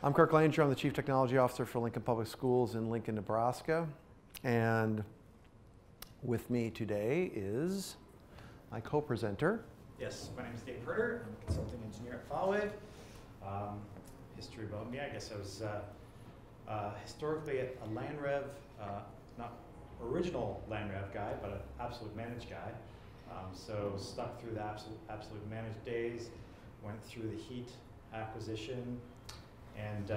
I'm Kirk LANrev. I'm the Chief Technology Officer for Lincoln Public Schools in Lincoln, Nebraska. And with me today is my co-presenter. Yes, my name is Dave Herter. I'm a consulting engineer at FileWave. History about me, I guess I was historically a LANrev, not original LANrev guy, but an absolute managed guy. So stuck through the absolute managed days, went through the Heat acquisition, and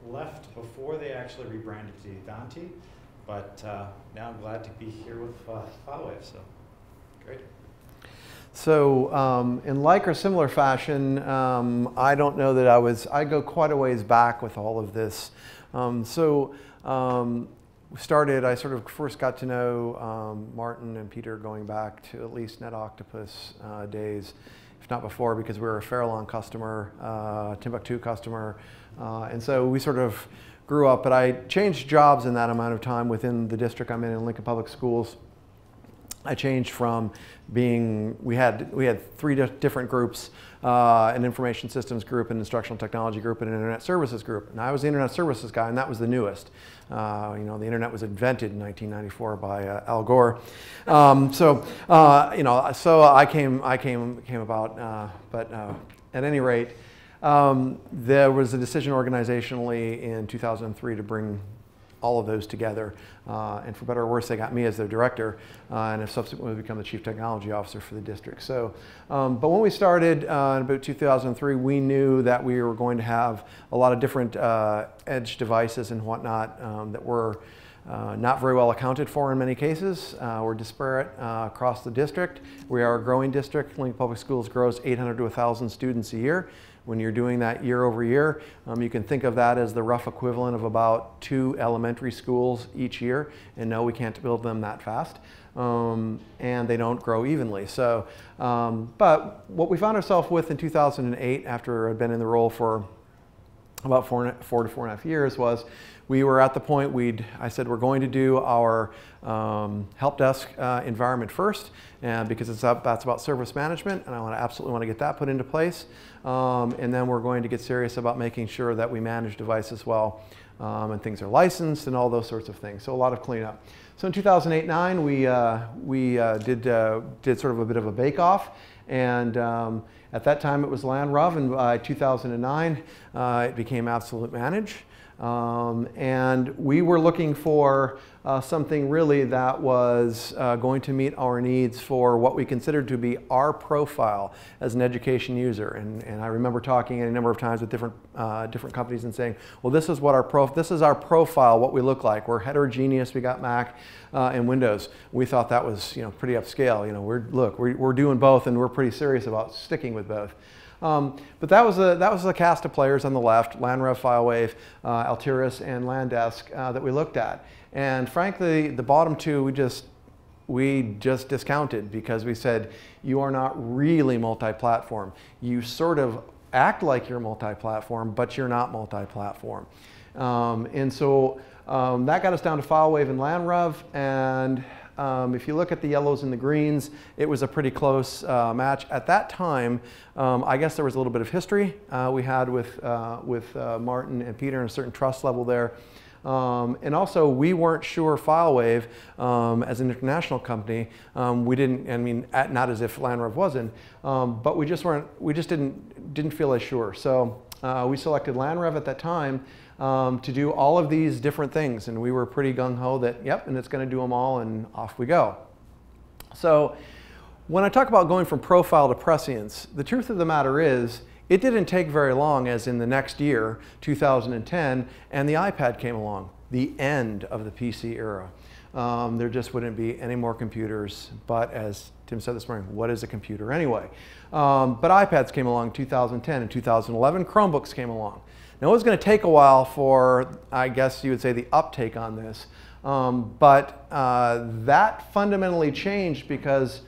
left before they actually rebranded to Ivanti. But now I'm glad to be here with FileWave, so great. So in like or similar fashion, I don't know that I go quite a ways back with all of this. I sort of first got to know Martin and Peter going back to at least NetOctopus days, if not before, because we were a Farallon customer, Timbuktu customer. And so we sort of grew up, but I changed jobs in that amount of time within the district I'm in Lincoln Public Schools. I changed from being, we had three different groups, an information systems group, an instructional technology group, and an internet services group. And I was the internet services guy, and that was the newest. You know, the internet was invented in 1994 by Al Gore. So I came about, but at any rate, there was a decision organizationally in 2003 to bring all of those together, and for better or worse, they got me as their director, and have subsequently become the Chief Technology Officer for the district. So, but when we started in about 2003, we knew that we were going to have a lot of different edge devices and whatnot that were not very well accounted for in many cases. We're disparate across the district. We are a growing district. Lincoln Public Schools grows 800 to 1,000 students a year. When you're doing that year over year, you can think of that as the rough equivalent of about 2 elementary schools each year. And no, we can't build them that fast. And they don't grow evenly. So, but what we found ourselves with in 2008, after I'd been in the role for about four to 4.5 years, was we were at the point I said we're going to do our help desk environment first, because that's about service management, and I absolutely want to get that put into place. And then we're going to get serious about making sure that we manage devices well, and things are licensed and all those sorts of things. So a lot of cleanup. So in 2008-09, we did sort of a bit of a bake-off, and at that time it was LANrev, and by 2009 it became Absolute Manage. And we were looking for something really that was going to meet our needs for what we considered to be our profile as an education user. And I remember talking a number of times with different companies and saying, well, this is what this is our profile, what we look like. We're heterogeneous. We got Mac and Windows. We thought that was pretty upscale. We're doing both, and we're pretty serious about sticking with both. But that was a cast of players on the left: LANrev, FileWave, Altiris, and LANdesk that we looked at. And frankly, the bottom two we just discounted, because we said, you are not really multi-platform. You sort of act like you're multi-platform, but you're not multi-platform. And so that got us down to FileWave and LANrev. And if you look at the yellows and the greens, it was a pretty close match. At that time, I guess there was a little bit of history we had with Martin and Peter, and a certain trust level there. And also, we weren't sure FileWave, as an international company, we didn't, I mean, not as if LANrev wasn't, but we just didn't feel as sure. So we selected LANrev at that time to do all of these different things, and we were pretty gung-ho that, yep, and it's going to do them all, and off we go. So when I talk about going from profile to prescience, the truth of the matter is, it didn't take very long, as in the next year, 2010, and the iPad came along, the end of the PC era. There just wouldn't be any more computers, but as Tim said this morning, what is a computer anyway? But iPads came along in 2010. In 2011, Chromebooks came along. Now, it was going to take a while for, I guess you would say, the uptake on this. But that fundamentally changed because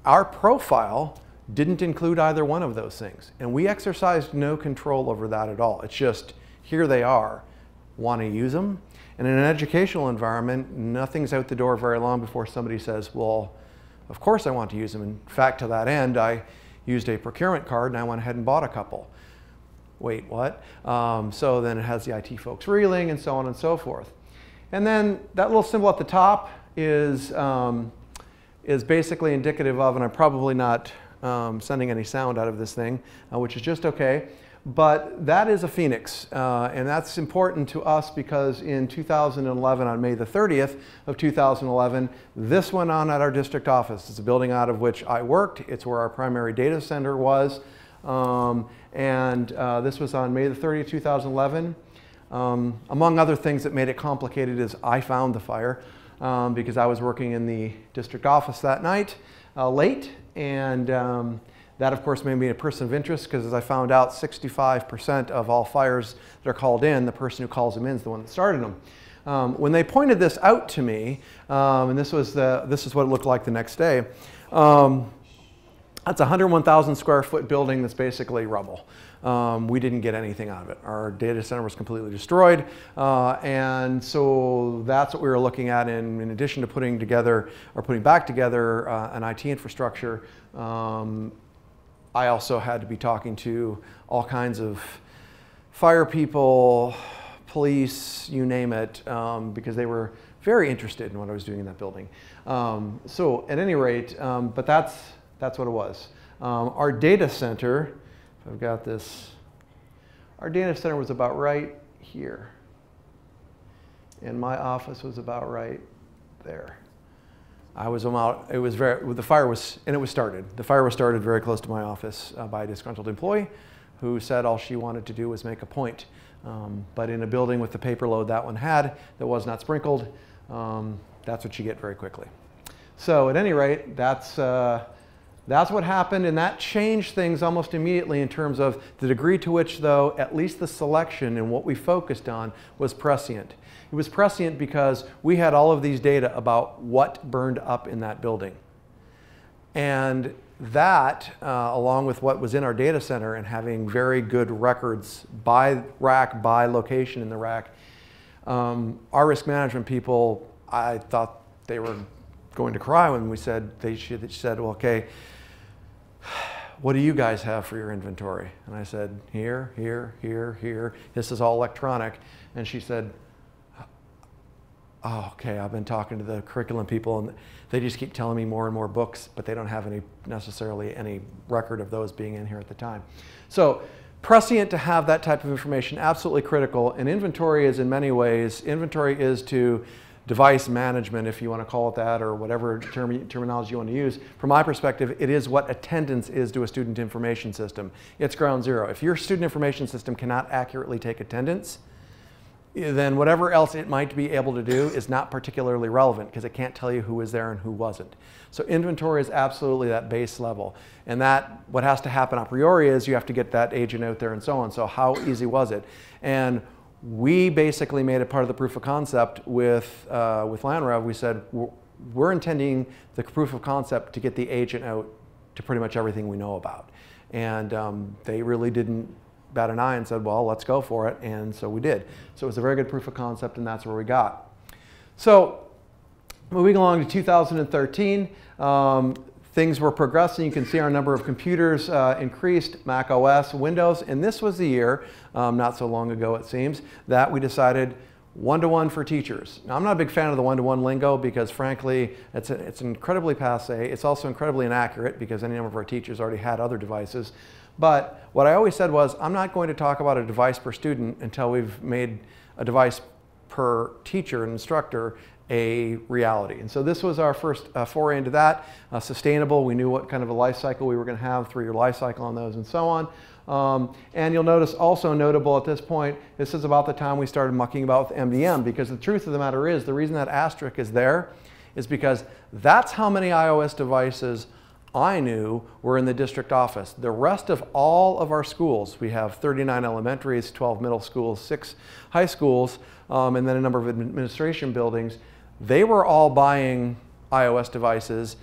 our profile didn't include either one of those things. And we exercised no control over that at all. It's just, here they are. Want to use them? And in an educational environment, nothing's out the door very long before somebody says, well, of course I want to use them. In fact, to that end, I used a procurement card and I went ahead and bought a couple. wait, what? So then it has the IT folks reeling and so on and so forth. And then that little symbol at the top is basically indicative of, and I'm probably not sending any sound out of this thing, which is just okay. But that is a Phoenix, and that's important to us because in 2011, on May the 30th of 2011, this went on at our district office. It's a building out of which I worked. It's where our primary data center was. This was on May the 30th, 2011. Among other things that made it complicated is I found the fire because I was working in the district office that night late, and that, of course, made me a person of interest because, as I found out, 65% of all fires that are called in, the person who calls them in is the one that started them. When they pointed this out to me, and this is what it looked like the next day, that's a 101,000 square foot building that's basically rubble. We didn't get anything out of it. Our data center was completely destroyed, and so that's what we were looking at. In addition to putting back together an IT infrastructure, I also had to be talking to all kinds of fire people, police, you name it, because they were very interested in what I was doing in that building. So at any rate, but that's what it was. Our data center, if I've got this, our data center was about right here. And my office was about right there. I was about, it was very, the fire was, and it was started. The fire was started very close to my office by a disgruntled employee who said all she wanted to do was make a point. But in a building with the paper load that one had that was not sprinkled, that's what you get very quickly. So at any rate, that's what happened, and that changed things almost immediately in terms of the degree to which, though, at least the selection and what we focused on was prescient. It was prescient because we had all of these data about what burned up in that building. And that, along with what was in our data center and having very good records by rack, by location in the rack, our risk management people, I thought they were going to cry when we said, they said, well, okay, what do you guys have for your inventory? And I said, here, here, here, here. This is all electronic. And she said, oh, okay, I've been talking to the curriculum people and they just keep telling me more and more books, but they don't have necessarily any record of those being in here at the time. So prescient to have that type of information, absolutely critical. And inventory is in many ways, inventory is to device management, if you want to call it that, or whatever terminology you want to use. From my perspective, it is what attendance is to a student information system. It's ground zero. If your student information system cannot accurately take attendance, then whatever else it might be able to do is not particularly relevant because it can't tell you who was there and who wasn't. So inventory is absolutely that base level. And that, what has to happen a priori is you have to get that agent out there and so on. So how easy was it? And we basically made it part of the proof of concept with LANrev. We said, we're intending the proof of concept to get the agent out to pretty much everything we know about. And they really didn't bat an eye and said, well, let's go for it. And so we did. So it was a very good proof of concept, and that's where we got. So moving along to 2013, things were progressing. You can see our number of computers increased, Mac OS, Windows, and this was the year, not so long ago it seems, that we decided one-to-one for teachers. Now, I'm not a big fan of the one-to-one lingo because, frankly, it's incredibly passé. It's also incredibly inaccurate because any number of our teachers already had other devices. But what I always said was, I'm not going to talk about a device per student until we've made a device per teacher and instructor a reality. And so this was our first foray into that. Sustainable, we knew what kind of a life cycle we were going to have, 3-year life cycle on those and so on. And you'll notice also notable at this point, this is about the time we started mucking about with MDM, because the truth of the matter is, the reason that asterisk is there is because that's how many iOS devices I knew were in the district office. The rest of all of our schools, we have 39 elementaries, 12 middle schools, 6 high schools, and then a number of administration buildings. They were all buying iOS devices.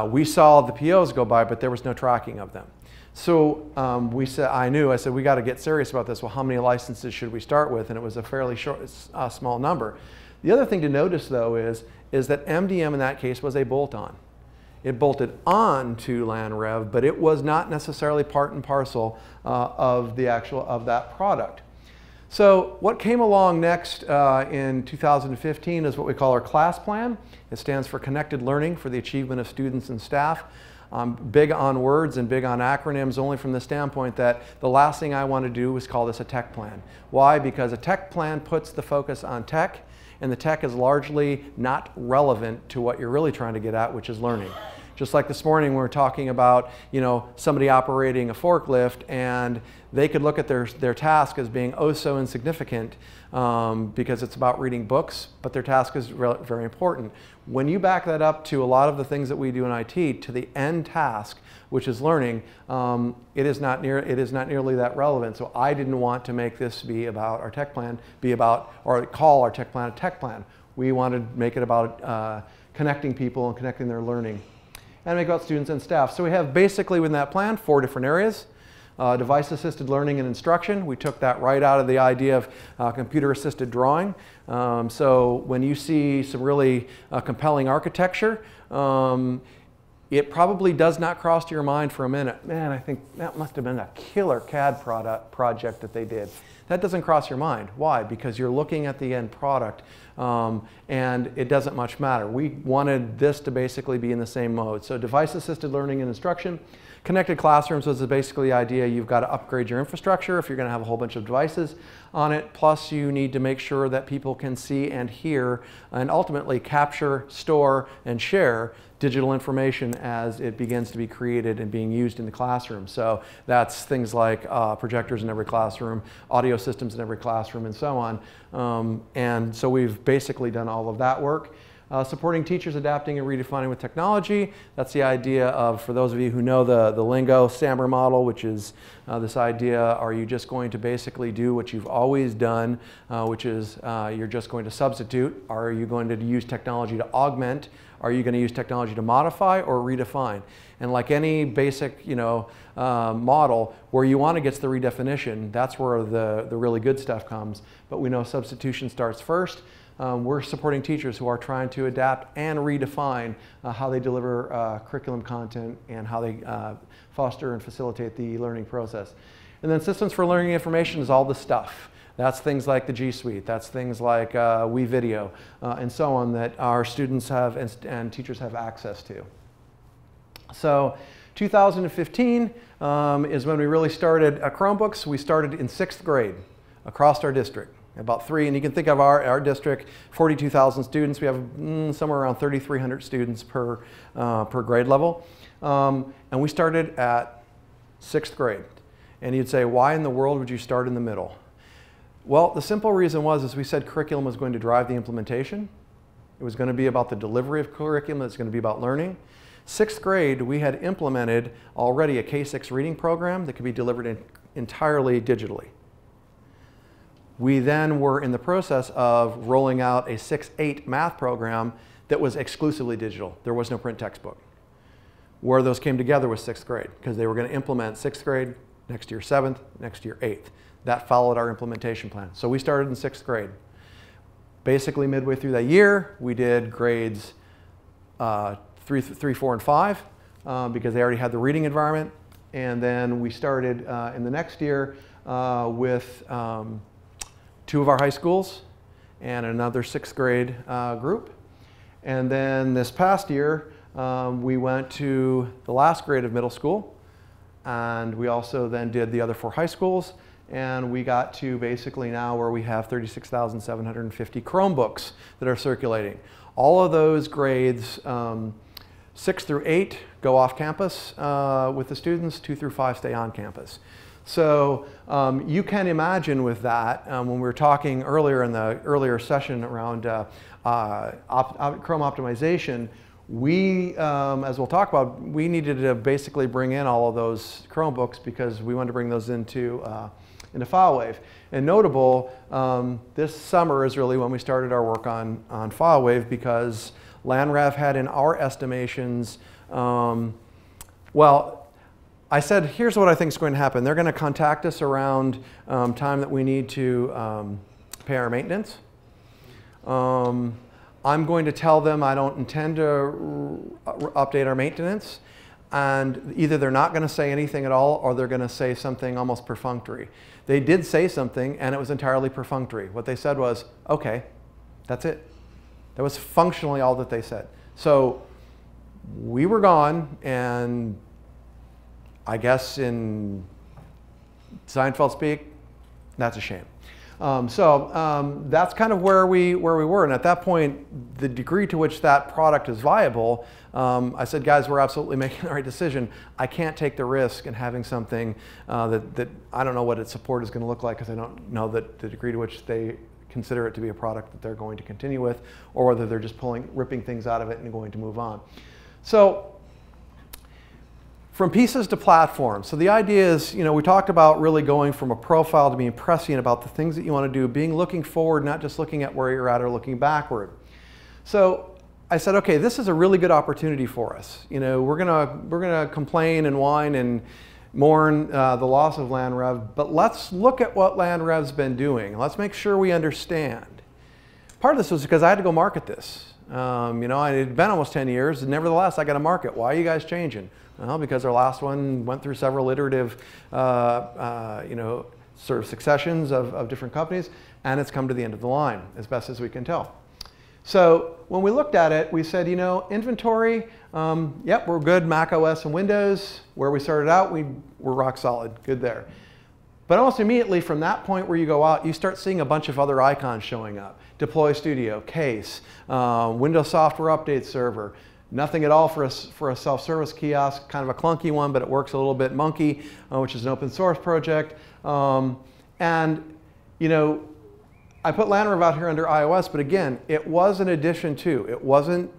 We saw the POs go by, but there was no tracking of them. So I said, we got to get serious about this. Well, how many licenses should we start with? And it was a fairly small number. The other thing to notice, though, is that MDM in that case was a bolt-on. It bolted on to LANrev, but it was not necessarily part and parcel of that product. So what came along next in 2015 is what we call our class plan. It stands for Connected Learning for the Achievement of Students and Staff. I'm big on words and big on acronyms only from the standpoint that the last thing I want to do is call this a tech plan. Why? Because a tech plan puts the focus on tech, and the tech is largely not relevant to what you're really trying to get at, which is learning. Just like this morning we were talking about, somebody operating a forklift, and they could look at their task as being oh so insignificant because it's about reading books, but their task is very important. When you back that up to a lot of the things that we do in IT, to the end task, which is learning, it is not nearly that relevant. So I didn't want to make this be about our tech plan, or call our tech plan a tech plan. We wanted to make it about connecting people and connecting their learning, and make it about students and staff. So we have basically within that plan 4 different areas. Device-assisted learning and instruction. We took that right out of the idea of computer-assisted drawing. So when you see some really compelling architecture, it probably does not cross your mind for a minute. Man, I think that must have been a killer CAD project that they did. That doesn't cross your mind. Why? Because you're looking at the end product, and it doesn't much matter. We wanted this to basically be in the same mode. So device-assisted learning and instruction. Connected classrooms was basically the idea you've got to upgrade your infrastructure if you're going to have a whole bunch of devices on it. Plus you need to make sure that people can see and hear and ultimately capture, store, and share digital information as it begins to be created and being used in the classroom. So that's things like projectors in every classroom, audio systems in every classroom, and so on. And so we've basically done all of that work. Supporting teachers adapting and redefining with technology. That's the idea of, for those of you who know the lingo, SAMR model, which is this idea, are you just going to basically do what you've always done, which is you're just going to substitute? Are you going to use technology to augment? Are you going to use technology to modify or redefine? And like any basic model, where you want to get to the redefinition, that's where the really good stuff comes. But we know substitution starts first. We're supporting teachers who are trying to adapt and redefine how they deliver curriculum content and how they foster and facilitate the learning process. And then systems for learning information is all the stuff. That's things like the G Suite, that's things like WeVideo, and so on that our students have and teachers have access to. So 2015 is when we really started Chromebooks. We started in 6th grade across our district. About 3, and you can think of our district, 42,000 students. We have somewhere around 3,300 students per grade level. And we started at 6th grade. And you'd say, why in the world would you start in the middle? Well, the simple reason was, as we said, curriculum was going to drive the implementation. It was going to be about the delivery of curriculum. It's going to be about learning. 6th grade, we had implemented already a K-6 reading program that could be delivered entirely digitally. We then were in the process of rolling out a 6-8 math program that was exclusively digital. There was no print textbook. Where those came together was 6th grade, because they were going to implement 6th grade, next year 7th, next year 8th. That followed our implementation plan. So we started in 6th grade. Basically midway through that year, we did grades 3, 4, and 5 because they already had the reading environment. And then we started in the next year with 2 of our high schools and another 6th grade group. And then this past year, we went to the last grade of middle school, and we also then did the other 4 high schools, and we got to basically now where we have 36,750 Chromebooks that are circulating. All of those grades, 6 through 8, go off campus with the students, 2 through 5 stay on campus. So you can imagine with that, when we were talking earlier in the earlier session around Chrome optimization, we, as we'll talk about, we needed to basically bring in all of those Chromebooks because we wanted to bring those into FileWave. And notable, this summer is really when we started our work on FileWave, because LANrev had in our estimations, well, I said, here's what I think is going to happen. They're going to contact us around time that we need to pay our maintenance. I'm going to tell them I don't intend to update our maintenance, and either they're not going to say anything at all or they're going to say something almost perfunctory. They did say something, and it was entirely perfunctory. What they said was, okay, that's it. That was functionally all that they said. So we were gone, and I guess in Seinfeld speak, that's a shame. That's kind of where we were, and at that point, the degree to which that product is viable, I said, guys, we're absolutely making the right decision. I can't take the risk in having something that I don't know what its support is going to look like, because I don't know that the degree to which they consider it to be a product that they're going to continue with, or whether they're just ripping things out of it and going to move on. So from pieces to platform. So the idea is, we talked about really going from a profile to being prescient about the things that you want to do, being looking forward, not just looking at where you're at or looking backward. So I said, okay, this is a really good opportunity for us. We're gonna complain and whine and mourn the loss of LANrev, but let's look at what LANrev's been doing. Let's make sure we understand. Part of this was because I had to go market this. It had been almost 10 years, and nevertheless, I got to market. Why are you guys changing? Well, because our last one went through several iterative, sort of successions of different companies, and it's come to the end of the line, as best as we can tell. So when we looked at it, we said, inventory, yep, we're good, Mac OS and Windows. Where we started out, we're rock solid, good there. But almost immediately from that point where you go out, you start seeing a bunch of other icons showing up. Deploy Studio, Case, Windows Software Update Server, nothing at all for a self-service kiosk, kind of a clunky one, but it works a little bit. Monkey, which is an open source project. I put LANrev out here under iOS, but again, it was an addition to. It wasn't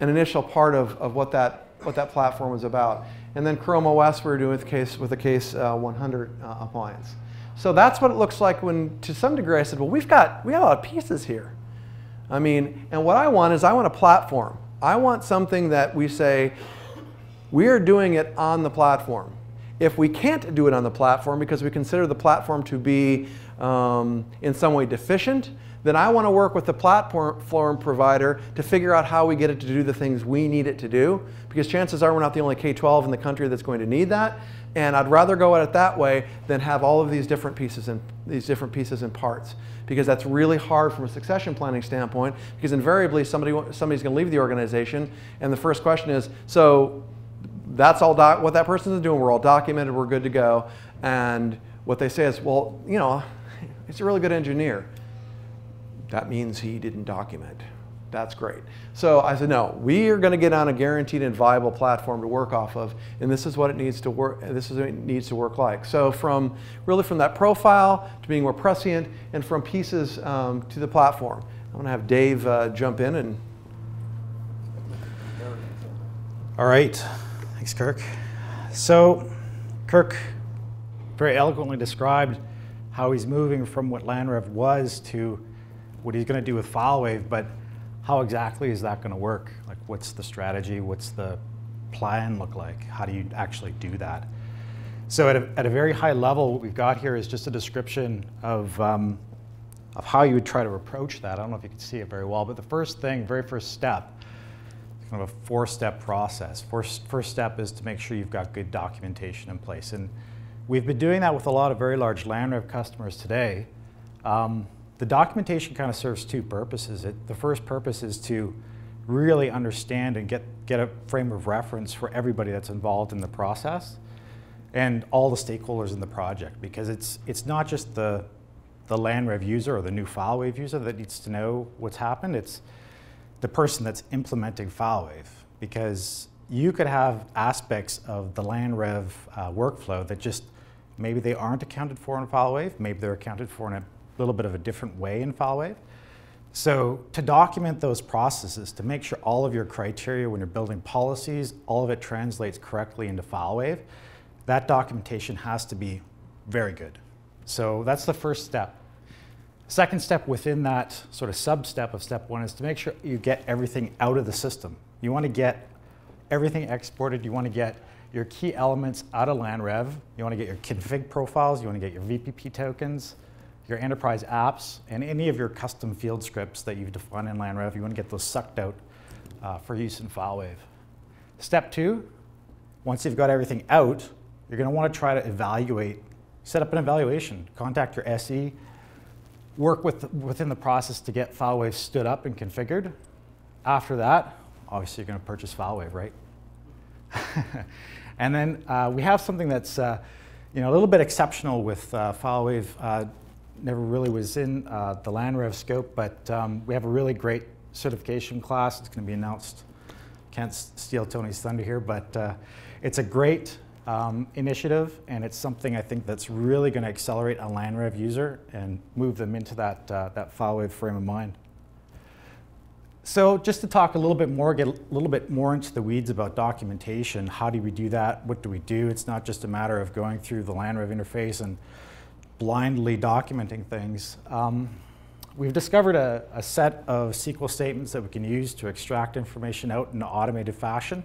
an initial part of what that platform was about. And then Chrome OS we were doing with a Case 100 appliance. So that's what it looks like when, to some degree, I said, well, we have a lot of pieces here. And what I want is I want a platform. I want something that we say, we are doing it on the platform. If we can't do it on the platform because we consider the platform to be in some way deficient, then I want to work with the platform provider to figure out how we get it to do the things we need it to do, because chances are we're not the only K-12 in the country that's going to need that, and I'd rather go at it that way than have all of these different pieces and parts, because that's really hard from a succession planning standpoint, because invariably somebody's going to leave the organization, and the first question is, so that's all what that person is doing, we're all documented, we're good to go, and what they say is, well, he's a really good engineer. That means he didn't document. That's great. So I said, no, we are going to get on a guaranteed and viable platform to work off of, and this is what it needs to work. This is what it needs to work like. So from that profile to being more prescient, and from pieces to the platform. I'm going to have Dave jump in and. All right, thanks, Kirk. So Kirk very eloquently described how he's moving from what LANrev was to what he's going to do with FileWave, but how exactly is that going to work? Like, what's the strategy? What's the plan look like? How do you actually do that? So at a very high level, what we've got here is just a description of how you would try to approach that. I don't know if you can see it very well, but the very first step, kind of a four-step process. First step is to make sure you've got good documentation in place. And we've been doing that with a lot of very large LANrev customers today. The documentation kind of serves two purposes. The first purpose is to really understand and get a frame of reference for everybody that's involved in the process and all the stakeholders in the project, because it's not just the LANrev user or the new FileWave user that needs to know what's happened. It's the person that's implementing FileWave, because you could have aspects of the LANrev workflow that just maybe they aren't accounted for in FileWave, maybe they're accounted for in a little bit of a different way in FileWave. So to document those processes, to make sure all of your criteria when you're building policies, all of it translates correctly into FileWave, that documentation has to be very good. So that's the first step. Second step within that sort of sub-step of step one is to make sure you get everything out of the system. You want to get everything exported. You want to get your key elements out of LANrev. You want to get your config profiles. You want to get your VPP tokens. your enterprise apps, and any of your custom field scripts that you've defined in LANrev. You want to get those sucked out for use in FileWave. Step 2, once you've got everything out, you're going to want to try to evaluate, set up an evaluation, contact your SE, work within the process to get FileWave stood up and configured. After that, obviously you're going to purchase FileWave, right? And then we have something that's a little bit exceptional with FileWave. Never really was in the LANrev scope, but we have a really great certification class. It's going to be announced. Can't steal Tony's thunder here, but it's a great initiative, and it's something I think that's really going to accelerate a LANrev user and move them into that FileWave frame of mind. So just to talk a little bit more, get a little bit more into the weeds about documentation. How do we do that? What do we do? It's not just a matter of going through the LANrev interface and blindly documenting things. We've discovered a set of SQL statements that we can use to extract information out in an automated fashion.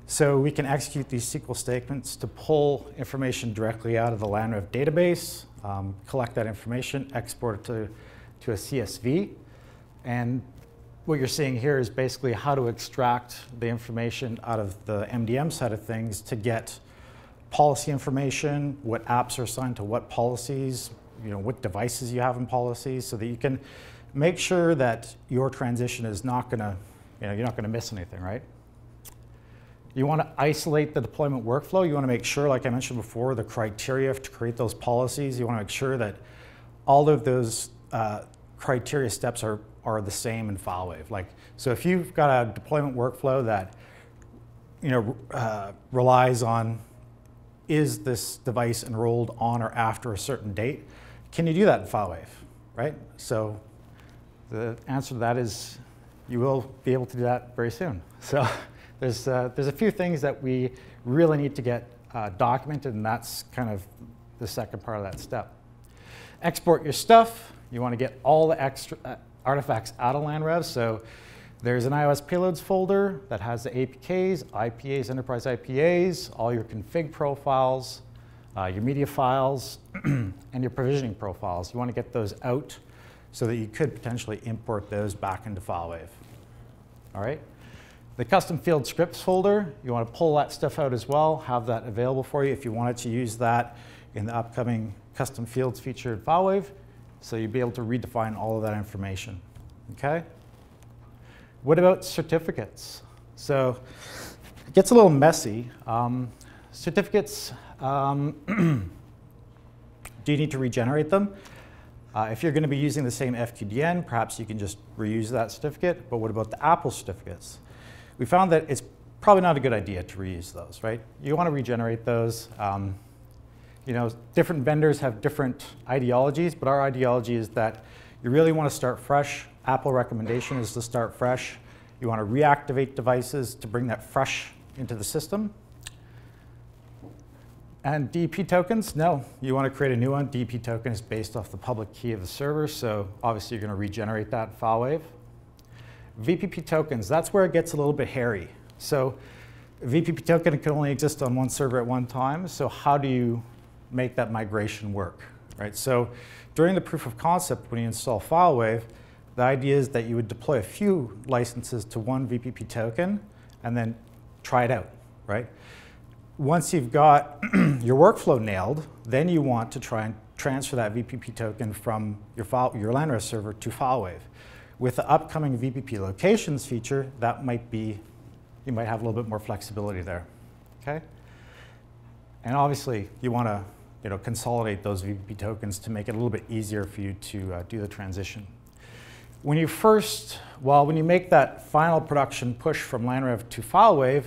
So we can execute these SQL statements to pull information directly out of the LANrev database, collect that information, export it to a CSV, and what you're seeing here is basically how to extract the information out of the MDM side of things to get policy information, what apps are assigned to what policies, what devices you have in policies, so that you can make sure that your transition is not going to, you're not going to miss anything, right? You want to isolate the deployment workflow. You want to make sure, like I mentioned before, the criteria to create those policies. You want to make sure that all of those criteria steps are the same in FileWave. So if you've got a deployment workflow that relies on, is this device enrolled on or after a certain date, can you do that in FileWave, right? So the answer to that is you will be able to do that very soon. So there's a few things that we really need to get documented, and that's kind of the second part of that step. Export your stuff. You want to get all the extra artifacts out of LANrev. So there's an iOS payloads folder that has the APKs, IPAs, enterprise IPAs, all your config profiles, your media files, and your provisioning profiles. You want to get those out so that you could potentially import those back into FileWave. All right. The custom field scripts folder, you want to pull that stuff out as well, have that available for you if you wanted to use that in the upcoming custom fields feature in FileWave. So you'll be able to redefine all of that information, okay? What about certificates? So it gets a little messy. Certificates, do you need to regenerate them? If you're going to be using the same FQDN, perhaps you can just reuse that certificate, but what about the Apple certificates? We found that it's probably not a good idea to reuse those, right? You want to regenerate those. Different vendors have different ideologies, but our ideology is that you really want to start fresh. Apple recommendation is to start fresh. You want to reactivate devices to bring that fresh into the system. And DP tokens, no, you want to create a new one. DP token is based off the public key of the server, so obviously you're going to regenerate that in FileWave. VPP tokens, that's where it gets a little bit hairy. So VPP token can only exist on one server at one time, so how do you make that migration work, right? So during the proof of concept, when you install FileWave, the idea is that you would deploy a few licenses to one VPP token and then try it out, right? Once you've got your workflow nailed, then you want to try and transfer that VPP token from your LANrev server to FileWave. With the upcoming VPP locations feature, that might be, you might have a little bit more flexibility there, okay? And obviously, you want to consolidate those VPP tokens to make it a little bit easier for you to do the transition. When you make that final production push from LANrev to FileWave,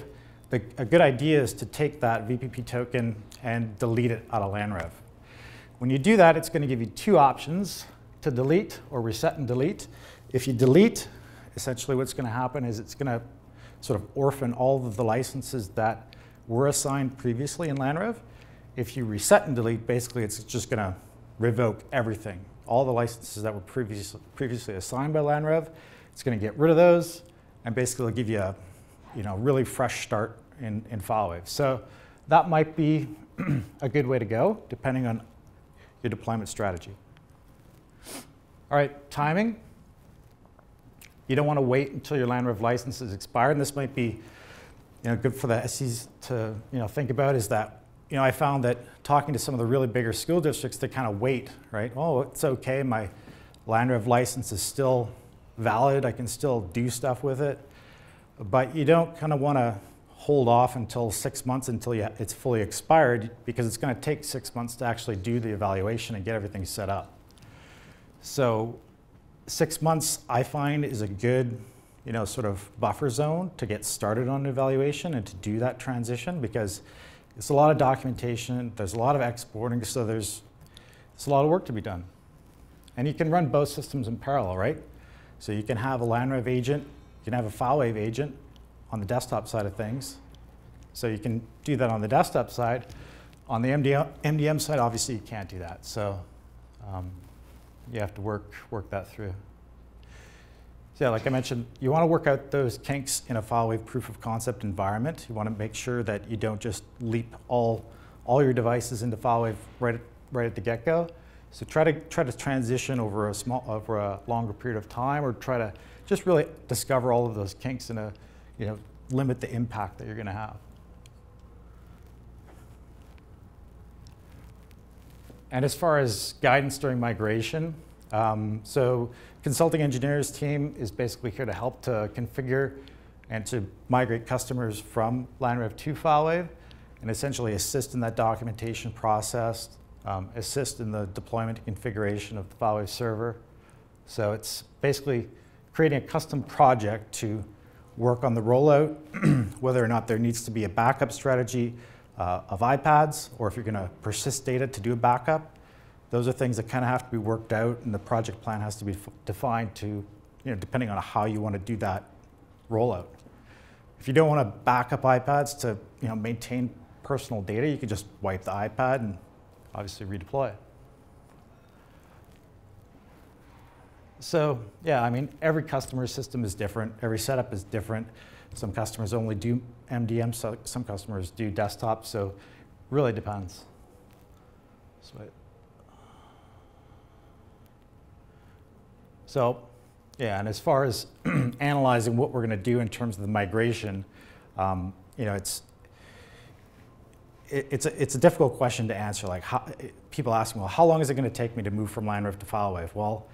a good idea is to take that VPP token and delete it out of LANrev. When you do that, it's going to give you two options, to delete or reset and delete. If you delete, essentially what's going to happen is it's going to sort of orphan all of the licenses that were assigned previously in LANrev. If you reset and delete, basically it's just going to revoke everything. All the licenses that were previously assigned by LANrev, it's going to get rid of those and basically give you a really fresh start in FileWave. So that might be a good way to go, depending on your deployment strategy. All right, timing. You don't want to wait until your LANrev license is expired. And this might be good for the SEs to think about, is that I found that talking to some of the really bigger school districts, they kind of wait, right? Oh, it's okay, my LANrev license is still valid, I can still do stuff with it. But you don't kind of want to hold off until 6 months until it's fully expired, because it's going to take 6 months to actually do the evaluation and get everything set up. So 6 months, I find, is a good sort of buffer zone to get started on an evaluation and to do that transition, because it's a lot of documentation, there's a lot of exporting, so there's a lot of work to be done. And you can run both systems in parallel, right? So you can have a LANrev agent, you can have a FileWave agent on the desktop side of things. So you can do that on the desktop side. On the MDM side, obviously you can't do that. So you have to work that through. So yeah, like I mentioned, you want to work out those kinks in a FileWave proof of concept environment. You want to make sure that you don't just leap all your devices into FileWave right at the get-go. So try to transition over a longer period of time, or try to just really discover all of those kinks and limit the impact that you're going to have. And as far as guidance during migration, so consulting engineers team is basically here to help to configure and to migrate customers from LANrev to FileWave, and essentially assist in that documentation process, assist in the deployment and configuration of the FileWave server. So it's basically creating a custom project to work on the rollout, whether or not there needs to be a backup strategy of iPads, or if you're going to persist data to do a backup. Those are things that kind of have to be worked out, and the project plan has to be defined to, depending on how you want to do that rollout. If you don't want to back up iPads to, maintain personal data, you can just wipe the iPad and obviously redeploy it. So yeah, I mean, every customer's system is different. Every setup is different. Some customers only do MDM, so some customers do desktop, so really depends. So yeah, and as far as analyzing what we're going to do in terms of the migration, it's a difficult question to answer. Like, people ask me, well, how long is it going to take me to move from LANrev to FileWave? Well,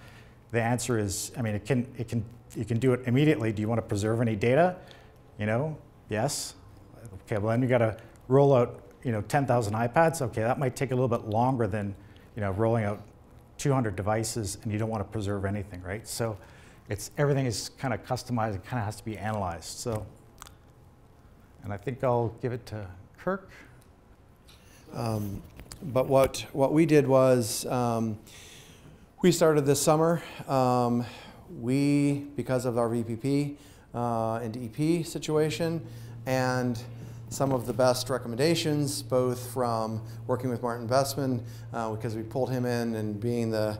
the answer is, I mean, you can do it immediately. Do you want to preserve any data? Yes. Okay, well then you got to roll out 10,000 iPads. Okay, that might take a little bit longer than rolling out 200 devices, and you don't want to preserve anything, right? So everything is kind of customized and kind of has to be analyzed. So, and I think I'll give it to Kirk. But what we did was, we started this summer. Because of our VPP and EP situation, and some of the best recommendations, both from working with Martin Vestment, because we pulled him in, and being the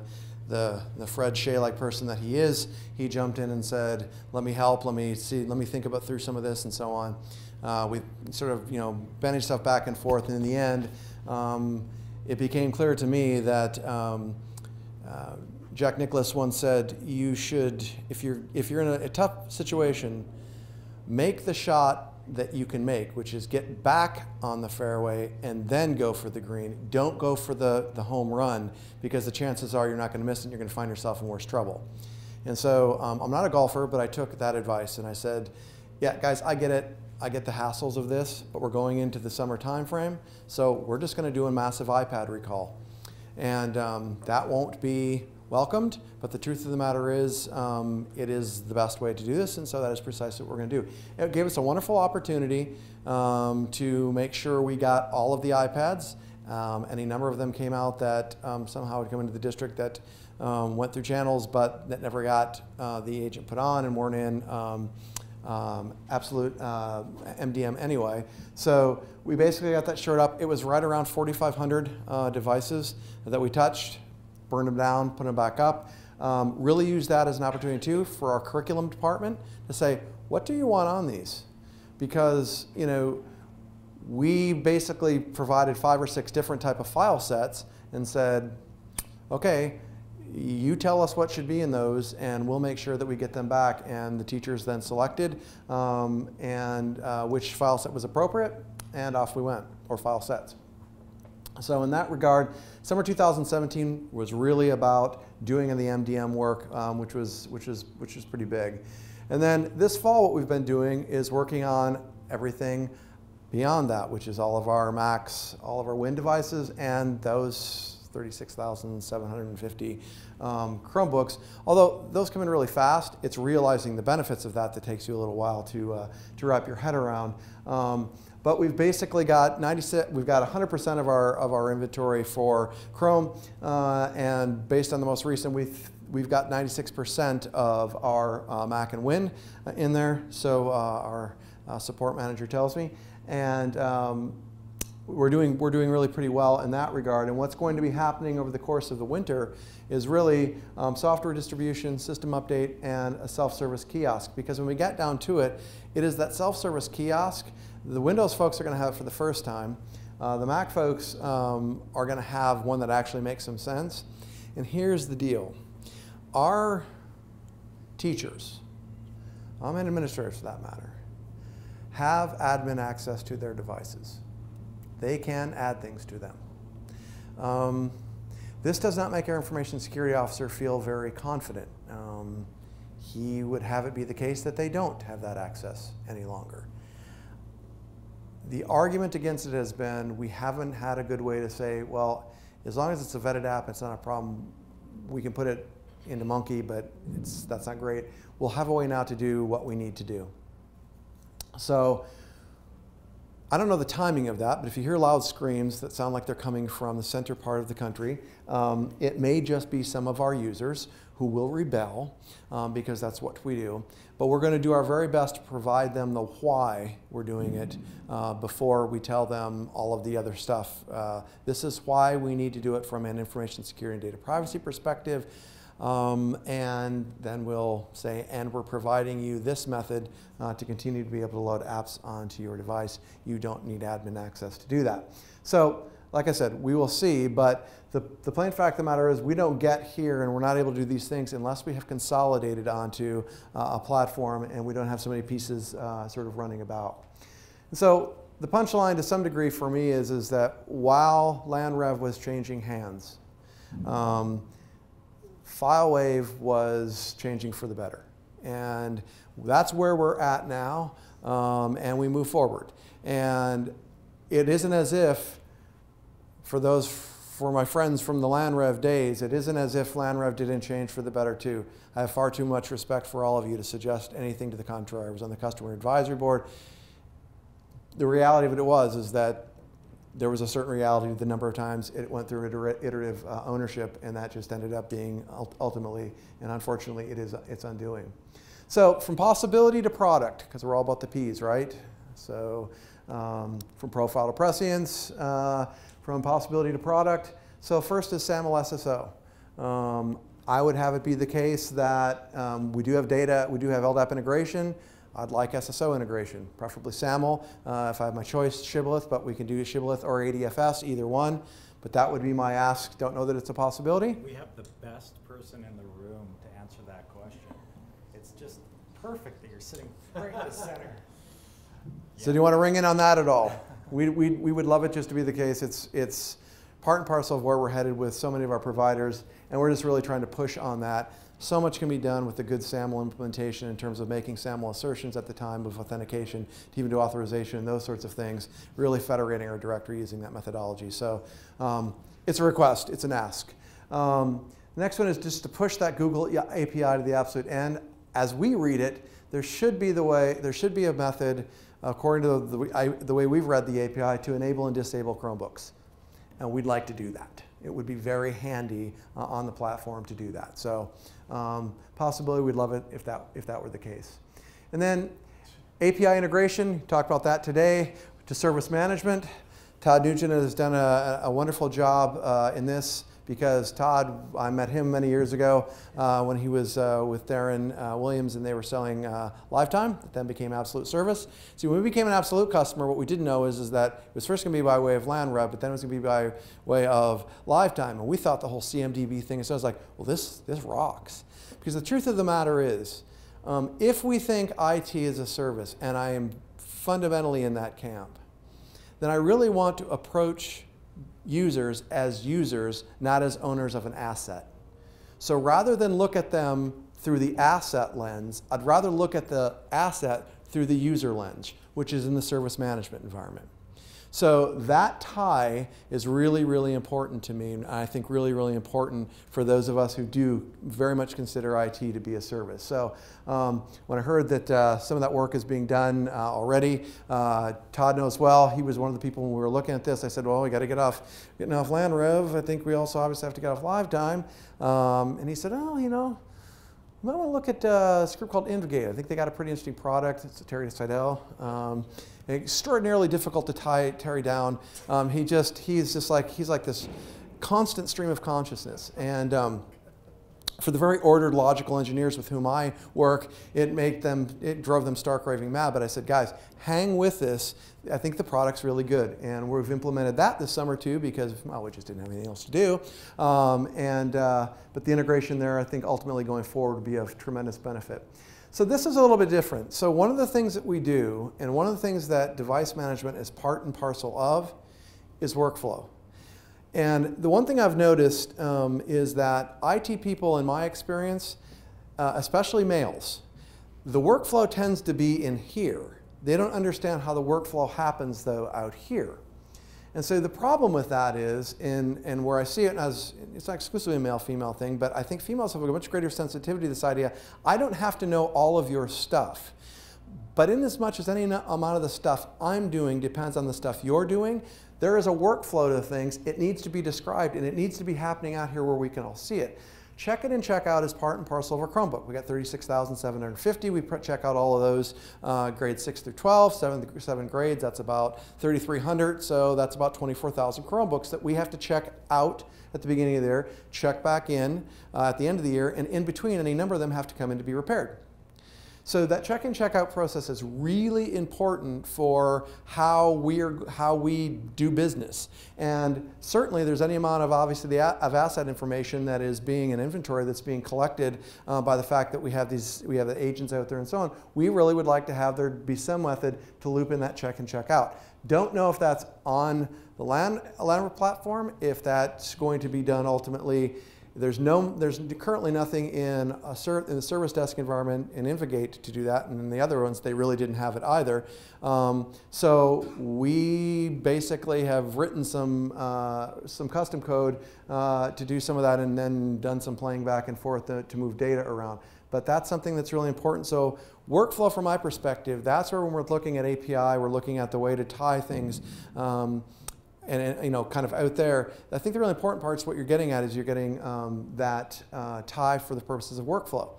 Fred Shea-like person that he is, he jumped in and said, "Let me help. Let me think about through some of this," and so on. We sort of bandaged stuff back and forth, and in the end, it became clear to me that Jack Nicklaus once said, "You should, if you're in a tough situation, make the shot that you can make, which is get back on the fairway and then go for the green. Don't go for the home run, because the chances are you're not going to miss it and you're going to find yourself in worse trouble." And so I'm not a golfer, but I took that advice and I said, "Yeah, guys, I get it. I get the hassles of this, but we're going into the summer time frame, so we're just going to do a massive iPad recall." And that won't be welcomed, but the truth of the matter is, it is the best way to do this, and so that is precisely what we're going to do. It gave us a wonderful opportunity to make sure we got all of the iPads. Any number of them came out that somehow had come into the district that went through channels, but that never got the agent put on and weren't in absolute MDM anyway. So we basically got that shored up. It was right around 4,500 devices that we touched, burned them down, put them back up. Really use that as an opportunity too for our curriculum department to say, what do you want on these? Because we basically provided 5 or 6 different type of file sets and said, okay, you tell us what should be in those, and we'll make sure that we get them back. And the teachers then selected which file set was appropriate, and off we went, or file sets. So in that regard, summer 2017 was really about doing the MDM work, which was pretty big. And then this fall, what we've been doing is working on everything beyond that, which is all of our Macs, all of our Win devices, and those 36,750 Chromebooks. Although those come in really fast, it's realizing the benefits of that takes you a little while to wrap your head around. But we've basically got 100% of our inventory for Chrome, and based on the most recent, we've got 96% of our Mac and Win in there. So our support manager tells me, and we're doing really pretty well in that regard. And what's going to be happening over the course of the winter is really software distribution, system update, and a self-service kiosk. Because when we get down to it, it is that self-service kiosk. The Windows folks are going to have it for the first time. The Mac folks are going to have one that actually makes some sense. And here's the deal. Our teachers, and administrators for that matter, have admin access to their devices. They can add things to them. This does not make our information security officer feel very confident. He would have it be the case that they don't have that access any longer. The argument against it has been we haven't had a good way to say, well, as long as it's a vetted app, it's not a problem. We can put it into Monkey, but that's not great. We'll have a way now to do what we need to do. So I don't know the timing of that, but if you hear loud screams that sound like they're coming from the center part of the country, it may just be some of our users who will rebel, because that's what we do. But we're going to do our very best to provide them the why we're doing it before we tell them all of the other stuff. This is why we need to do it from an information security and data privacy perspective. And then we'll say, and we're providing you this method to continue to be able to load apps onto your device. You don't need admin access to do that. So, like I said, we will see, but the plain fact of the matter is we don't get here and we're not able to do these things unless we have consolidated onto a platform and we don't have so many pieces sort of running about. And so the punchline to some degree for me is that while LANrev was changing hands, FileWave was changing for the better. And that's where we're at now, and we move forward. And it isn't as if, for my friends from the LANrev days, it isn't as if LANrev didn't change for the better too. I have far too much respect for all of you to suggest anything to the contrary. I was on the customer advisory board. The reality of it is that there was a certain reality of the number of times it went through iterative ownership, and that just ended up being ultimately, and unfortunately, it's undoing. So from possibility to product, because we're all about the P's, right? So from profile to prescience, from possibility to product. So first is SAML SSO. I would have it be the case that we do have data, we do have LDAP integration. I'd like SSO integration, preferably SAML. If I have my choice, Shibboleth, but we can do Shibboleth or ADFS, either one. But that would be my ask. Don't know that it's a possibility. We have the best person in the room to answer that question. It's just perfect that you're sitting right in the center. So do you want to ring in on that at all? We would love it just to be the case. It's part and parcel of where we're headed with so many of our providers, and we're just really trying to push on that. So much can be done with the good SAML implementation in terms of making SAML assertions at the time of authentication to even do authorization and those sorts of things, really federating our directory using that methodology. So it's a request, it's an ask. The next one is just to push that Google API to the absolute end. As we read it, there should be a method, according to the way we've read the API, to enable and disable Chromebooks. And we'd like to do that. It would be very handy on the platform to do that. So possibility, we'd love it if that were the case. And then API integration, talked about that today, to service management. Todd Nugent has done a wonderful job in this, because Todd, I met him many years ago when he was with Darren Williams, and they were selling Lifetime, that then became Absolute Service. See, when we became an Absolute customer, what we didn't know is that it was first going to be by way of LANrev, but then it was going to be by way of Lifetime. And we thought the whole CMDB thing, so I was like, well, this rocks. Because the truth of the matter is, if we think IT is a service, and I am fundamentally in that camp, then I really want to approach users as users, not as owners of an asset. So rather than look at them through the asset lens, I'd rather look at the asset through the user lens, which is in the service management environment. So that tie is really, really important to me, and I think really, really important for those of us who do very much consider IT to be a service. So when I heard that some of that work is being done already, Todd knows well. He was one of the people when we were looking at this. I said, well, we got to getting off LANrev. I think we also obviously have to get off Lifetime. And he said, oh, you know, I might want to look at a script called Invigate. I think they got a pretty interesting product. It's a Terry Seidel. Extraordinarily difficult to Terry down. He's like this constant stream of consciousness. And for the very ordered, logical engineers with whom I work, it drove them stark raving mad. But I said, guys, hang with this. I think the product's really good. And we've implemented that this summer too, because, well, we just didn't have anything else to do. But the integration there, I think ultimately going forward would be of tremendous benefit. So this is a little bit different. So one of the things that we do, and one of the things that device management is part and parcel of, is workflow. And the one thing I've noticed is that IT people, in my experience, especially males, the workflow tends to be in here. They don't understand how the workflow happens, though, out here. And so the problem with that is, and where I see it as, it's not exclusively a male-female thing, but I think females have a much greater sensitivity to this idea. I don't have to know all of your stuff. But in as much as any amount of the stuff I'm doing depends on the stuff you're doing, there is a workflow to things. It needs to be described, and it needs to be happening out here where we can all see it. Check in and check out is part and parcel of our Chromebook. We got 36,750. We check out all of those grades 6 through 12, 7 grades. That's about 3,300. So that's about 24,000 Chromebooks that we have to check out at the beginning of the year, check back in at the end of the year, and in between, any number of them have to come in to be repaired. So that check in, check out process is really important for how we do business. And certainly there's any amount of obviously of asset information that is being an inventory that's being collected by the fact that we have the agents out there and so on. We really would like to have there be some method to loop in that check and check out. Don't know if that's on the LANrev platform, if that's going to be done ultimately. There's currently nothing in the service desk environment in Invigate to do that, and in the other ones they really didn't have it either. So we basically have written some custom code to do some of that, and then done some playing back and forth to move data around. But that's something that's really important. So workflow, from my perspective, that's where when we're looking at API, we're looking at the way to tie things. And you know, kind of out there, I think the really important part is what you're getting at is you're getting that tie for the purposes of workflow.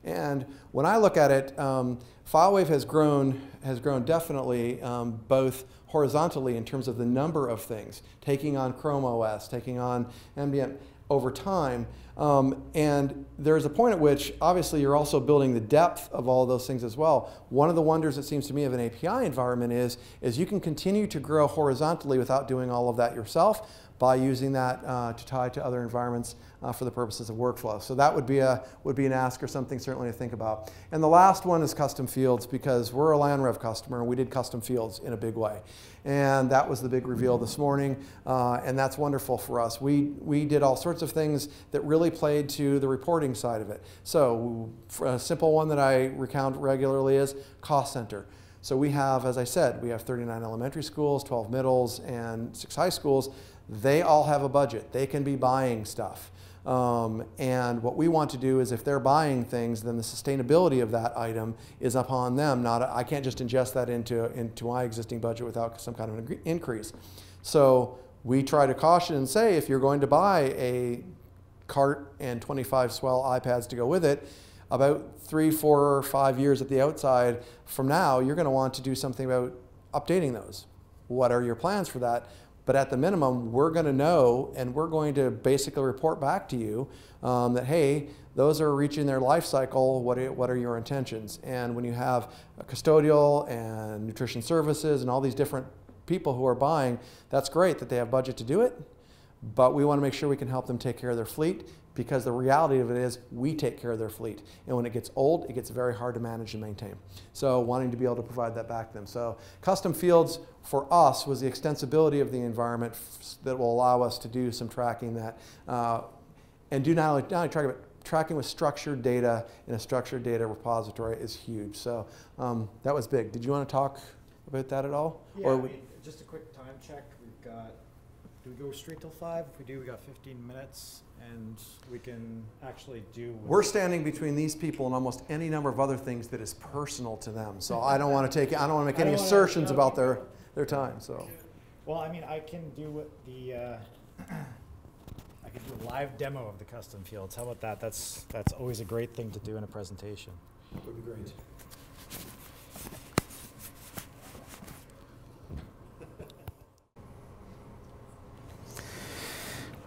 And when I look at it, FileWave has grown definitely both horizontally in terms of the number of things, taking on Chrome OS, taking on MDM over time. And there's a point at which obviously you're also building the depth of all of those things as well. One of the wonders, it seems to me, of an API environment is you can continue to grow horizontally without doing all of that yourself by using that to tie to other environments for the purposes of workflow. So that would be an ask or something certainly to think about. And the last one is custom fields, because we're a LANrev customer and we did custom fields in a big way. And that was the big reveal this morning, and that's wonderful for us. We did all sorts of things that really played to the reporting side of it. So a simple one that I recount regularly is cost center. So we have, as I said, we have 39 elementary schools, 12 middles, and 6 high schools. They all have a budget. They can be buying stuff. And what we want to do is if they're buying things, then the sustainability of that item is upon them. I can't just ingest that into my existing budget without some kind of an increase. So we try to caution and say, if you're going to buy a cart and 25 swell iPads to go with it, about 3, 4, or 5 years at the outside from now, you're going to want to do something about updating those. What are your plans for that? But at the minimum, we're going to know, and we're going to basically report back to you that, hey, those are reaching their life cycle. What are your intentions? And when you have a custodial and nutrition services and all these different people who are buying, that's great that they have budget to do it. But we want to make sure we can help them take care of their fleet, because the reality of it is we take care of their fleet. And when it gets old, it gets very hard to manage and maintain. So wanting to be able to provide that back to them. So custom fields for us was the extensibility of the environment that will allow us to do some tracking that, and do not only track it, but tracking with structured data in a structured data repository is huge. So that was big. Did you want to talk about that at all? Yeah, I mean, just a quick time check. We've got, do we go straight till 5? If we do, we got 15 minutes. And we can actually do. We're standing between these people and almost any number of other things that is personal to them. So I don't want to take, I don't want to make any assertions about their time. So. Well, I mean, I can do the, I can do a live demo of the custom fields. How about that? That's always a great thing to do in a presentation. That would be great.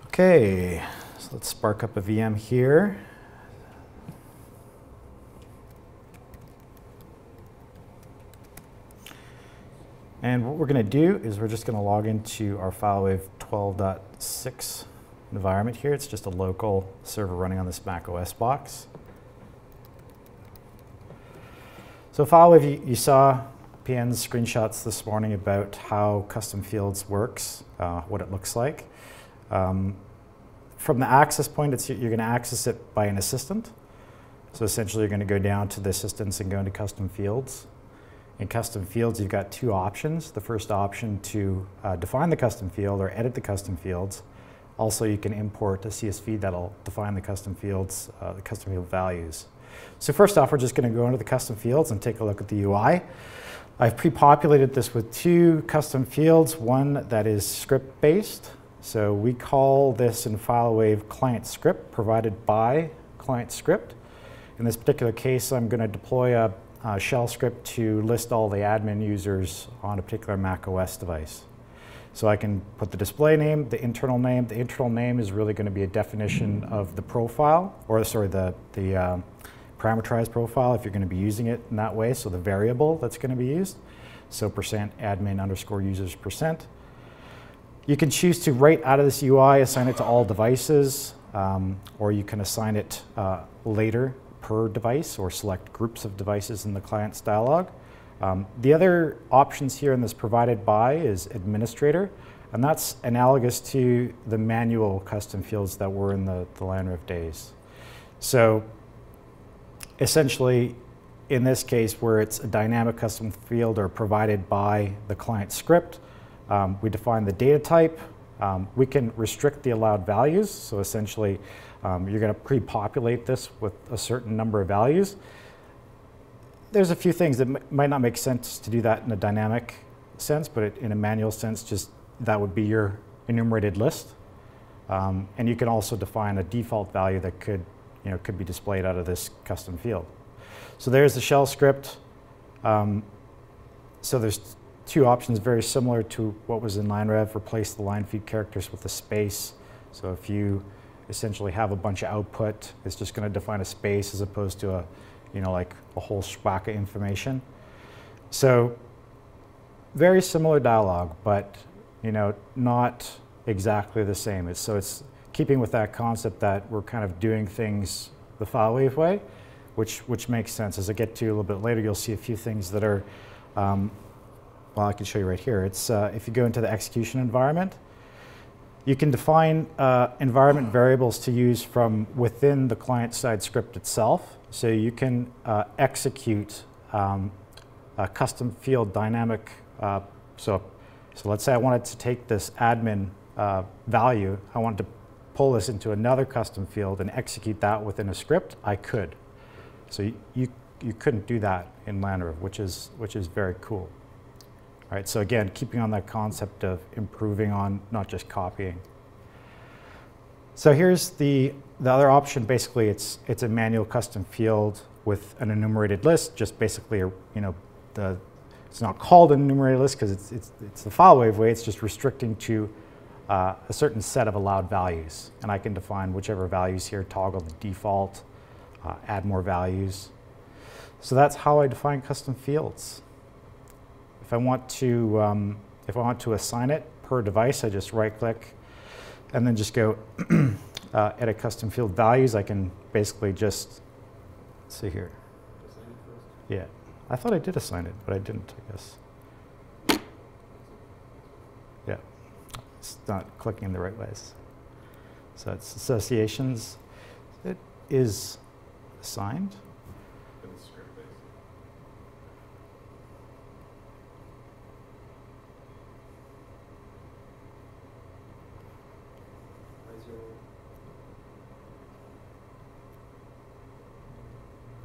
Okay. So let's spark up a VM here. And what we're going to do is we're just going to log into our FileWave 12.6 environment here. It's just a local server running on this Mac OS box. So FileWave, you saw PN's screenshots this morning about how custom fields works, what it looks like. From the access point, you're going to access it by an assistant. So essentially, you're going to go down to the assistants and go into custom fields. In custom fields, you've got 2 options. The first option to define the custom field or edit the custom fields. Also, you can import a CSV that'll define the custom fields, the custom field values. So first off, we're just going to go into the custom fields and take a look at the UI. I've pre-populated this with 2 custom fields, one that is script-based. So we call this in FileWave client script, provided by client script. In this particular case, I'm going to deploy a shell script to list all the admin users on a particular Mac OS device. So I can put the display name, the internal name. The internal name is really going to be a definition of the profile, or sorry, the parameterized profile if you're going to be using it in that way. So the variable that's going to be used. So %admin_users%. You can choose to, right out of this UI, assign it to all devices, or you can assign it later per device or select groups of devices in the client's dialog. The other options here in this provided by is administrator, and that's analogous to the manual custom fields that were in the LANrev days. So essentially, in this case, where it's a dynamic custom field or provided by the client script, we define the data type. We can restrict the allowed values. So essentially, you're going to pre-populate this with a certain number of values. There's a few things that might not make sense to do that in a dynamic sense, but in a manual sense, just that would be your enumerated list. And you can also define a default value that could be displayed out of this custom field. So there's the shell script. So there's 2 options very similar to what was in LANrev. Replace the line feed characters with a space. So if you essentially have a bunch of output, it's just going to define a space as opposed to like a whole whack of information. So very similar dialogue, but not exactly the same. So it's keeping with that concept that we're kind of doing things the FileWave way, which makes sense. As I get to a little bit later, you'll see a few things that are well, I can show you right here. It's if you go into the execution environment, you can define environment variables to use from within the client-side script itself. So you can execute a custom field dynamic. So let's say I wanted to take this admin value. I wanted to pull this into another custom field and execute that within a script. I could. So you couldn't do that in LANrev, which is very cool. All right, so again, keeping on that concept of improving on not just copying. So here's the other option. Basically, it's a manual custom field with an enumerated list. Just basically, the It's not called an enumerated list because it's the FileWave way. It's just restricting to a certain set of allowed values. And I can define whichever values here, toggle the default, add more values. So that's how I define custom fields. If I want to assign it per device, I just right-click and then just go edit custom field values. I can basically just see here. Yeah, I thought I did assign it, but I didn't, I guess. Yeah, it's not clicking in the right ways. So it's associations. It is assigned. But it's script-based.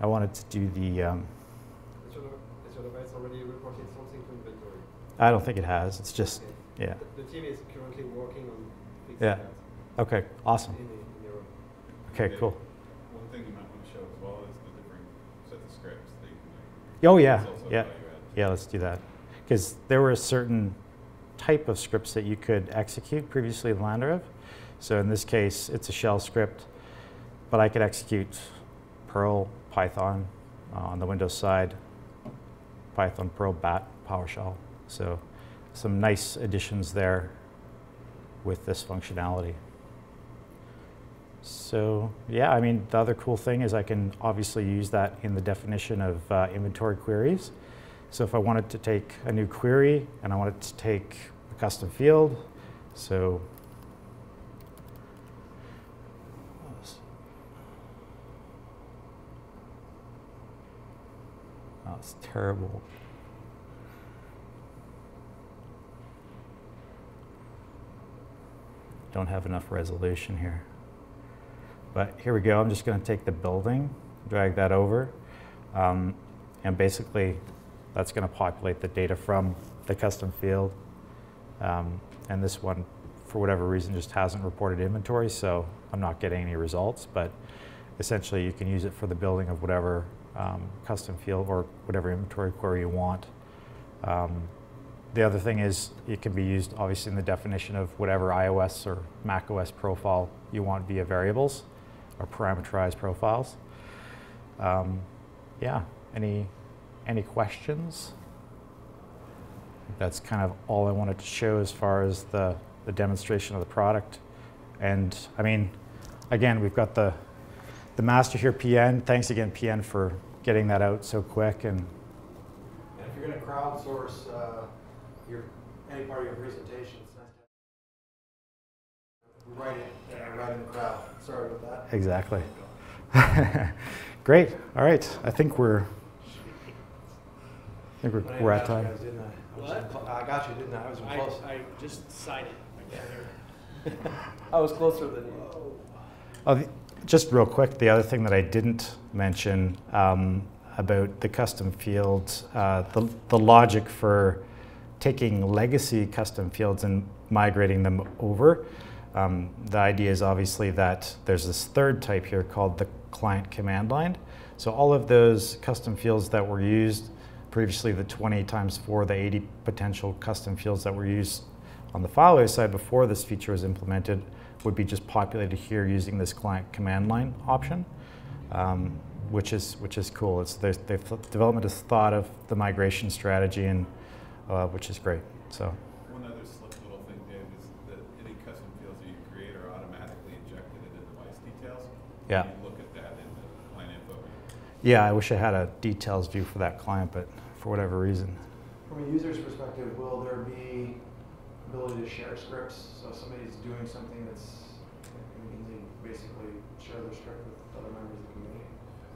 I wanted to do the. Has your device already reported something to inventory? I don't think it has. It's just, Okay. yeah. The team is currently working on fixing Yeah. that. Okay, awesome. In Europe. Okay, cool. One thing you might want to show as well is the different sets of scripts that you can make. Oh yeah, It's also yeah, value add. yeah. Let's do that because there were a certain type of scripts that you could execute previously in LANrev. So in this case, it's a shell script, but I could execute Perl, Python on the Windows side, Python, Perl, BAT, PowerShell. So some nice additions there with this functionality. So yeah, I mean, the other cool thing is I can obviously use that in the definition of inventory queries. So if I wanted to take a new query and I wanted to take a custom field, so oh, it's terrible. Don't have enough resolution here. But here we go. I'm just going to take the building, drag that over, and basically that's going to populate the data from the custom field. And this one, for whatever reason, just hasn't reported inventory, so I'm not getting any results. But essentially, you can use it for the building of whatever custom field or whatever inventory query you want. The other thing is it can be used obviously in the definition of whatever iOS or macOS profile you want via variables or parameterized profiles. Yeah, any questions? That's kind of all I wanted to show as far as the demonstration of the product. And I mean, again, we've got the master here, PN. Thanks again, PN, for getting that out so quick. And if you're going to crowdsource any part of your presentation, it's nice to write it right in the crowd. Sorry about that. Exactly. Great. All right. I think we're at time. I got you, didn't I? I was close. I just decided. I was closer than you. Just real quick, the other thing that I didn't mention about the custom fields, the logic for taking legacy custom fields and migrating them over. The idea is obviously that there's this third type here called the client command line. So all of those custom fields that were used previously, the 20 times 4, the 80 potential custom fields that were used on the FileWave side before this feature was implemented would be just populated here using this client command line option, which is cool. Development has thought of the migration strategy, and which is great. So One other slick little thing, Dave, is that any custom fields that you create are automatically injected into device details. yeah, You look at that in the client info. yeah. I wish I had a details view for that client, but for whatever reason. From a user's perspective, will there be ability to share scripts? So if somebody's doing something that's, can they basically share their script with other members of the community?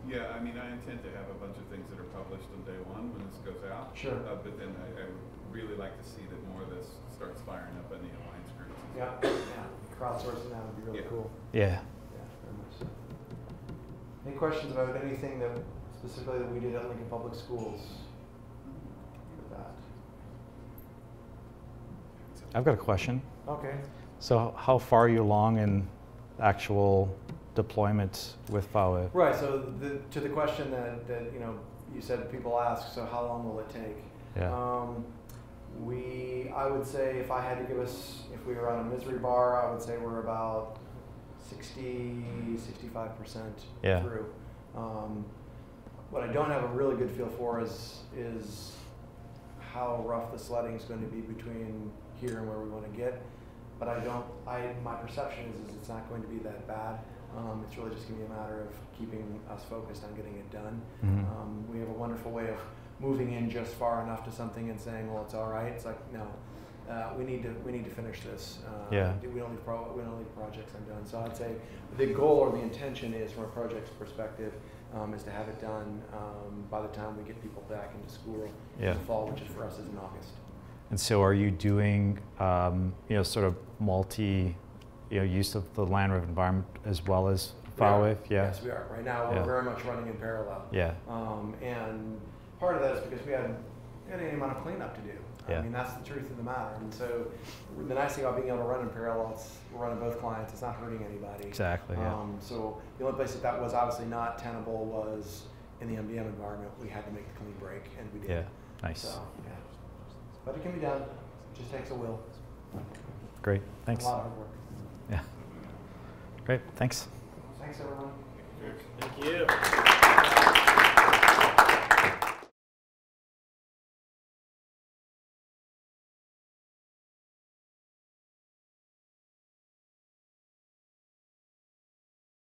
Yeah, I mean, I intend to have a bunch of things that are published on day one when this goes out. Sure. But then I would really like to see that more of this starts firing up in the alliance groups. Yeah. Crowdsourcing that would be really Yeah. cool. Yeah. Yeah, very much so. Any questions about anything that specifically that we did at Lincoln Public Schools with that? I've got a question. Okay. So how far are you along in actual deployment with FileWave? Right. So to the question that you said people ask, so how long will it take? Yeah. I would say if I had to give us, if we were on a misery bar, I would say we're about 65% Yeah. through. What I don't have a really good feel for is how rough the sledding is going to be between here and where we want to get. But my perception is it's not going to be that bad. It's really just going to be a matter of keeping us focused on getting it done. Mm-hmm. We have a wonderful way of moving in just far enough to something and saying, well, it's all right. It's like, no, we need to finish this. Yeah. We don't leave projects undone. So I'd say the goal or the intention is, from a project's perspective, is to have it done by the time we get people back into school in the fall, which is for us is in August. And so, are you doing, sort of use of the LANrev environment as well as FileWave? Yeah. Yes, we are. Right now, we're very much running in parallel. Yeah. And part of that is because we had any amount of cleanup to do. Yeah. I mean, that's the truth of the matter. And so, the nice thing about being able to run in parallel, we're running both clients. It's not hurting anybody. Exactly. Yeah. So the only place that was obviously not tenable was in the MDM environment. We had to make the clean break, and we did. Yeah. Nice. So, yeah. But it can be done. It just takes a will. Great. Thanks. A lot of hard work. Yeah. Great. Thanks. Thanks, everyone. Thank you.